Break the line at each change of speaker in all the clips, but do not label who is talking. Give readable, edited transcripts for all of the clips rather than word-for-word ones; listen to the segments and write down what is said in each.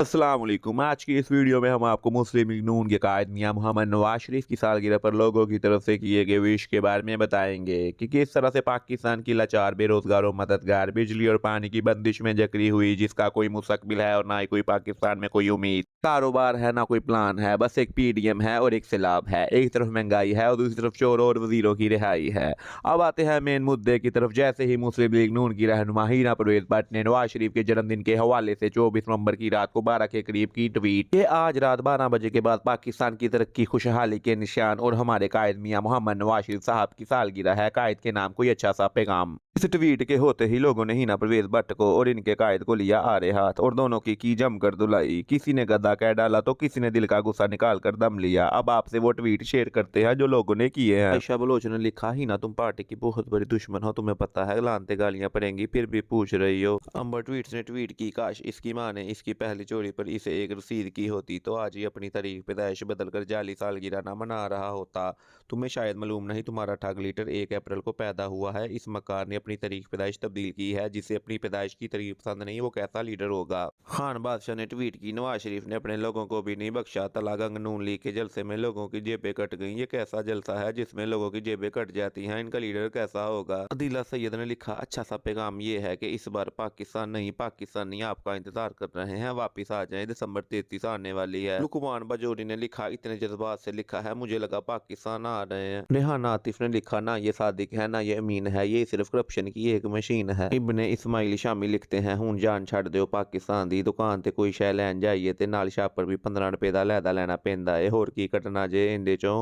अस्सलाम वालेकुम। आज की इस वीडियो में हम आपको मुस्लिम लीग नून के कायद मियां मोहम्मद नवाज शरीफ की सालगिरह पर लोगों की तरफ से किए गए विश के बारे में बताएंगे कि किस तरह से पाकिस्तान की लाचार बेरोजगारों मददगार बिजली और पानी की बंदिश में जकड़ी हुई, जिसका कोई मुस्तकबिल है और ना ही कोई पाकिस्तान में कोई उम्मीद, कारोबार है ना कोई प्लान है, बस एक पीडीएम है और एक सैलाब है। एक तरफ महंगाई है और दूसरी तरफ चोरों और वजीरों की रिहाई है। अब आते हैं मेन मुद्दे की तरफ। जैसे ही मुस्लिम लीग नून की रहनुमा हिना परवेज भट्ट ने नवाज शरीफ के जन्मदिन के हवाले से 24 नवंबर की रात को 12 के करीब की ट्वीट कि आज रात 12 बजे के बाद पाकिस्तान की तरक्की खुशहाली के निशान और हमारे कायद मियां मोहम्मद नवाज शरीफ साहब की सालगिरह है, कायद के नाम कोई अच्छा सा पैगाम। इस ट्वीट के होते ही लोगों ने हिना परवेज भट्ट को और इनके कायद को लिया आड़े हाथ और दोनों की जमकर धुलाई। किसी ने गद्दा कह डाला तो किसी ने दिल का गुस्सा निकाल कर दम लिया। अब आपसे वो ट्वीट शेयर करते हैं जो लोगों ने किए हैं। आयशा बलोच ने लिखा, हिना तुम पार्टी की बहुत बड़ी दुश्मन हो, तुम्हें पता है, लानते गालियां पड़ेंगी फिर भी पूछ रही हो। अंबर ट्वीट्स ने ट्वीट की, काश इसकी मां ने इसकी पहली चोरी पर इसे एक रसीद की होती तो आज ही अपनी तारीख पैदाइश बदलकर जाली सालगिरह ना मना रहा होता। तुम्हें शायद मालूम नहीं, तुम्हारा ठग लीडर 1 अप्रैल को पैदा हुआ है। इस मकार ने अपनी तारीख पैदाइश तब्दील की है। जिसे अपनी पैदाइश की तारीख पसंद नहीं वो कैसा लीडर होगा। खान बादशाह ने ट्वीट की, नवाज शरीफ ने अपने लोगों को भी नहीं बख्शा। तलागंग नून लीग के जलसे में लोगों की जेबें कट गईं। ये कैसा जलसा है जिसमें लोगों की जेबें कट जाती हैं, इनका लीडर कैसा होगा। अदीला सैयद ने लिखा, अच्छा सा पैगाम ये है कि इस बार पाकिस्तान नहीं पाकिस्तानी आपका इंतजार कर रहे हैं, वापिस आ जाएं, दिसंबर 33 आने वाली है। लुकमान बजोरी ने लिखा, इतने जज्बात से लिखा है मुझे लगा पाकिस्तान आ रहे हैं। रेहाना आतिफ ने लिखा, ना ये सादिक है ना ये अमीन है, ये सिर्फ करप्शन की एक मशीन है। इब्ने इस्माइल शामी लिखते हैं, हूं जान छड़ दो पाकिस्तान दी दुकान ते कोई शै लैन जाइए ते नाल शापर भी 15 रुपए दा लैदा लेना पैंदा है। होर की कटना जे इंदे चों,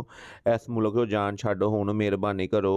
इस मुल्क चों जान छड्डो हुण मेहरबानी करो।